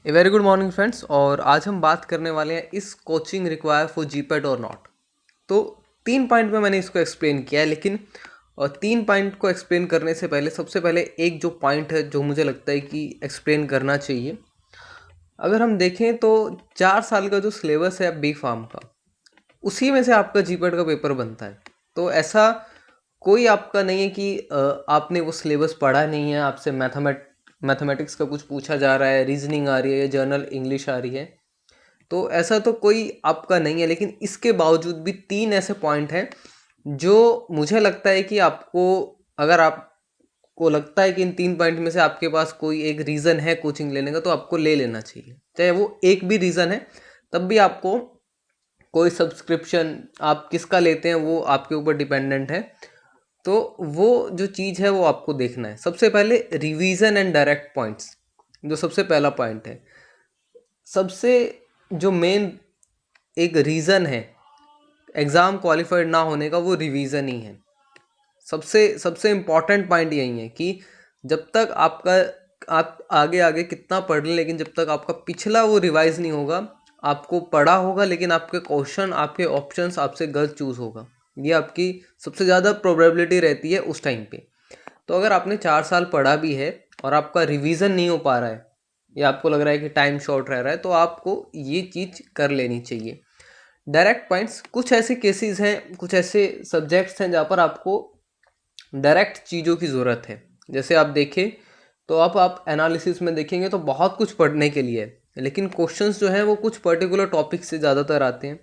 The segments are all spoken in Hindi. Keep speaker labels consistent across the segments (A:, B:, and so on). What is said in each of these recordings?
A: A very good morning friends. और आज हम बात करने वाले हैं इस कोचिंग रिक्वायर फॉर जीपेट और नॉट। तो 3 पॉइंट में मैंने इसको एक्सप्लेन किया है, लेकिन और 3 पॉइंट को एक्सप्लेन करने से पहले सबसे पहले एक जो पॉइंट है जो मुझे लगता है कि एक्सप्लेन करना चाहिए। अगर हम देखें तो 4 साल का जो सिलेबस है बी फार्म का, उसी में से आपका जीपेट का पेपर बनता है। तो ऐसा कोई आपका नहीं है कि आपने वो सिलेबस पढ़ा नहीं है, आपसे मैथमेटिक्स का कुछ पूछा जा रहा है, रीजनिंग आ रही है या जर्नल इंग्लिश आ रही है, तो ऐसा तो कोई आपका नहीं है। लेकिन इसके बावजूद भी 3 ऐसे पॉइंट हैं जो मुझे लगता है कि आपको, अगर आपको लगता है कि इन 3 पॉइंट में से आपके पास कोई एक रीज़न है कोचिंग लेने का, तो आपको ले लेना चाहिए। चाहे वो एक भी रीज़न है, तब भी आपको कोई सब्सक्रिप्शन आप किसका लेते हैं वो आपके ऊपर डिपेंडेंट है। तो वो जो चीज़ है वो आपको देखना है। सबसे पहले रिवीजन एंड डायरेक्ट पॉइंट्स, जो सबसे पहला पॉइंट है, सबसे जो मेन एक रीज़न है एग्ज़ाम क्वालिफाइड ना होने का, वो रिवीजन ही है। सबसे सबसे इम्पॉर्टेंट पॉइंट यही है कि जब तक आपका आप आगे आगे कितना पढ़ लें, लेकिन जब तक आपका पिछला वो रिवाइज नहीं होगा, आपको पढ़ा होगा लेकिन आपके क्वेश्चन, आपके ऑप्शंस आपसे गलत चूज़ होगा, ये आपकी सबसे ज़्यादा प्रोबेबिलिटी रहती है उस टाइम पे। तो अगर आपने 4 साल पढ़ा भी है और आपका रिवीजन नहीं हो पा रहा है या आपको लग रहा है कि टाइम शॉर्ट रह रहा है, तो आपको ये चीज़ कर लेनी चाहिए। डायरेक्ट पॉइंट्स, कुछ ऐसे केसेस हैं, कुछ ऐसे सब्जेक्ट्स हैं जहाँ पर आपको डायरेक्ट चीज़ों की ज़रूरत है। जैसे आप देखें तो आप एनालिसिस में देखेंगे तो बहुत कुछ पढ़ने के लिए है, लेकिन क्वेश्चंस जो हैं वो कुछ पर्टिकुलर टॉपिक से ज़्यादातर आते हैं।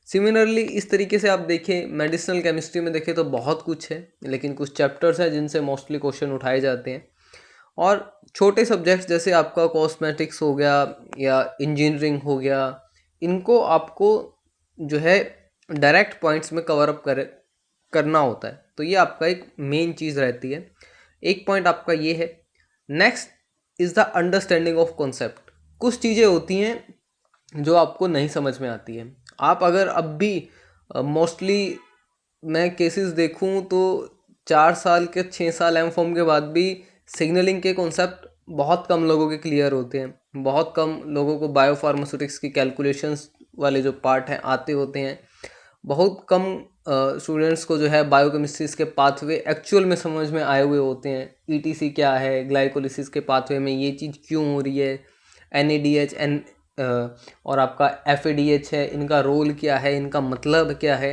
A: सिमिलरली इस तरीके से आप देखें, मेडिसिनल केमिस्ट्री में देखें तो बहुत कुछ है, लेकिन कुछ चैप्टर्स हैं जिनसे मोस्टली क्वेश्चन उठाए जाते हैं। और छोटे सब्जेक्ट्स जैसे आपका कॉस्मेटिक्स हो गया या इंजीनियरिंग हो गया, इनको आपको जो है डायरेक्ट पॉइंट्स में कवर अप करना होता है। तो ये आपका एक मेन चीज़ रहती है। एक पॉइंट आपका ये है। Next is the understanding of concept. कुछ चीज़ें होती हैं जो आपको नहीं समझ में आती है। आप अगर अब भी मोस्टली मैं केसेस देखूं तो 4 साल के 6 साल एम फॉर्म के बाद भी सिग्नलिंग के कॉन्सेप्ट बहुत कम लोगों के क्लियर होते हैं। बहुत कम लोगों को बायोफार्मास्यूटिक्स की कैलकुलेशंस वाले जो पार्ट हैं आते होते हैं। बहुत कम स्टूडेंट्स को जो है बायोकेमिस्ट्रीज के पाथवे एक्चुअल में समझ में आए हुए होते हैं। ईटीसी क्या है, ग्लाइकोलिसिस के पाथवे में ये चीज़ क्यों हो रही है, एनएडीएच और आपका एफएडीएच है, इनका रोल क्या है, इनका मतलब क्या है।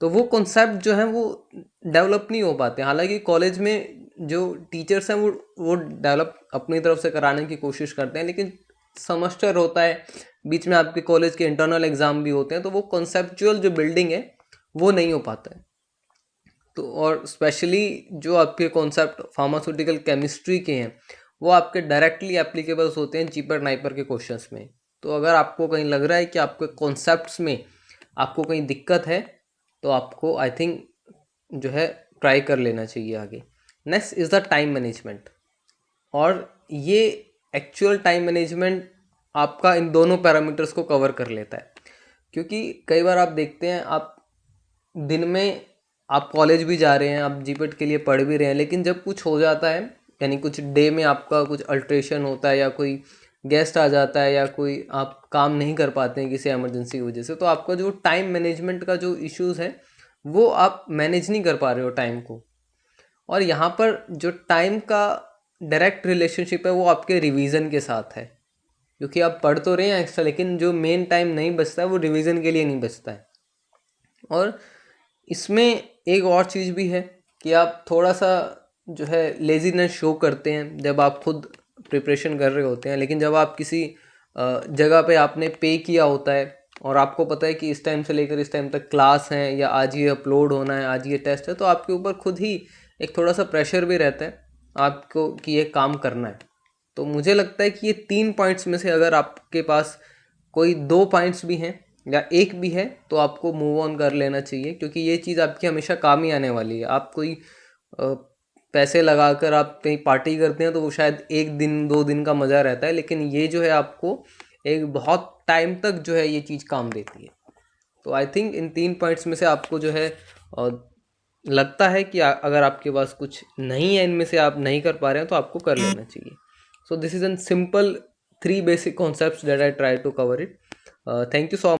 A: तो वो कॉन्सेप्ट जो है वो डेवलप नहीं हो पाते। हालांकि कॉलेज में जो टीचर्स हैं वो डेवलप अपनी तरफ से कराने की कोशिश करते हैं, लेकिन सेमेस्टर होता है, बीच में आपके कॉलेज के इंटरनल एग्ज़ाम भी होते हैं, तो वो कॉन्सेप्चुअल जो बिल्डिंग है वो नहीं हो पाता है। तो और स्पेशली जो आपके कॉन्सेप्ट फार्मास्यूटिकल केमिस्ट्री के हैं, वो आपके डायरेक्टली एप्लीकेबल्स होते हैं जीपर नाइपर के क्वेश्चंस में। तो अगर आपको कहीं लग रहा है कि आपके कॉन्सेप्ट्स में आपको कहीं दिक्कत है, तो आपको आई थिंक जो है ट्राई कर लेना चाहिए आगे। Next is the time management. और ये एक्चुअल टाइम मैनेजमेंट आपका इन दोनों पैरामीटर्स को कवर कर लेता है। क्योंकि कई बार आप देखते हैं, आप दिन में आप कॉलेज भी जा रहे हैं, आप जीपेट के लिए पढ़ भी रहे हैं, लेकिन जब कुछ हो जाता है, यानी कुछ डे में आपका कुछ अल्ट्रेशन होता है या कोई गेस्ट आ जाता है या कोई आप काम नहीं कर पाते हैं किसी एमरजेंसी की वजह से, तो आपका जो टाइम मैनेजमेंट का जो इश्यूज़ है वो आप मैनेज नहीं कर पा रहे हो टाइम को। और यहाँ पर जो टाइम का डायरेक्ट रिलेशनशिप है वो आपके रिवीजन के साथ है। क्योंकि आप पढ़ तो रहे हैं एक्स्ट्रा, लेकिन जो मेन टाइम नहीं बचता है वो रिवीजन के लिए नहीं बचता है। और इसमें एक और चीज़ भी है कि आप थोड़ा सा जो है लेजीनेस शो करते हैं जब आप खुद प्रिपरेशन कर रहे होते हैं। लेकिन जब आप किसी जगह पे आपने पे किया होता है और आपको पता है कि इस टाइम से लेकर इस टाइम तक क्लास है या आज ये अपलोड होना है, आज ये टेस्ट है, तो आपके ऊपर खुद ही एक थोड़ा सा प्रेशर भी रहता है आपको कि ये काम करना है। तो मुझे लगता है कि ये 3 पॉइंट्स में से अगर आपके पास कोई 2 पॉइंट्स भी हैं या एक भी है, तो आपको मूव ऑन कर लेना चाहिए। क्योंकि ये चीज़ आपकी हमेशा काम ही आने वाली है। आप कोई पैसे लगाकर आप कहीं पार्टी करते हैं तो वो शायद 1 दिन 2 दिन का मज़ा रहता है, लेकिन ये जो है आपको एक बहुत टाइम तक जो है ये चीज़ काम देती है। तो आई थिंक इन 3 पॉइंट्स में से आपको जो है लगता है कि अगर आपके पास कुछ नहीं है, इनमें से आप नहीं कर पा रहे हैं, तो आपको कर लेना चाहिए। So this is an simple three basic concepts that I try to cover it. Thank you so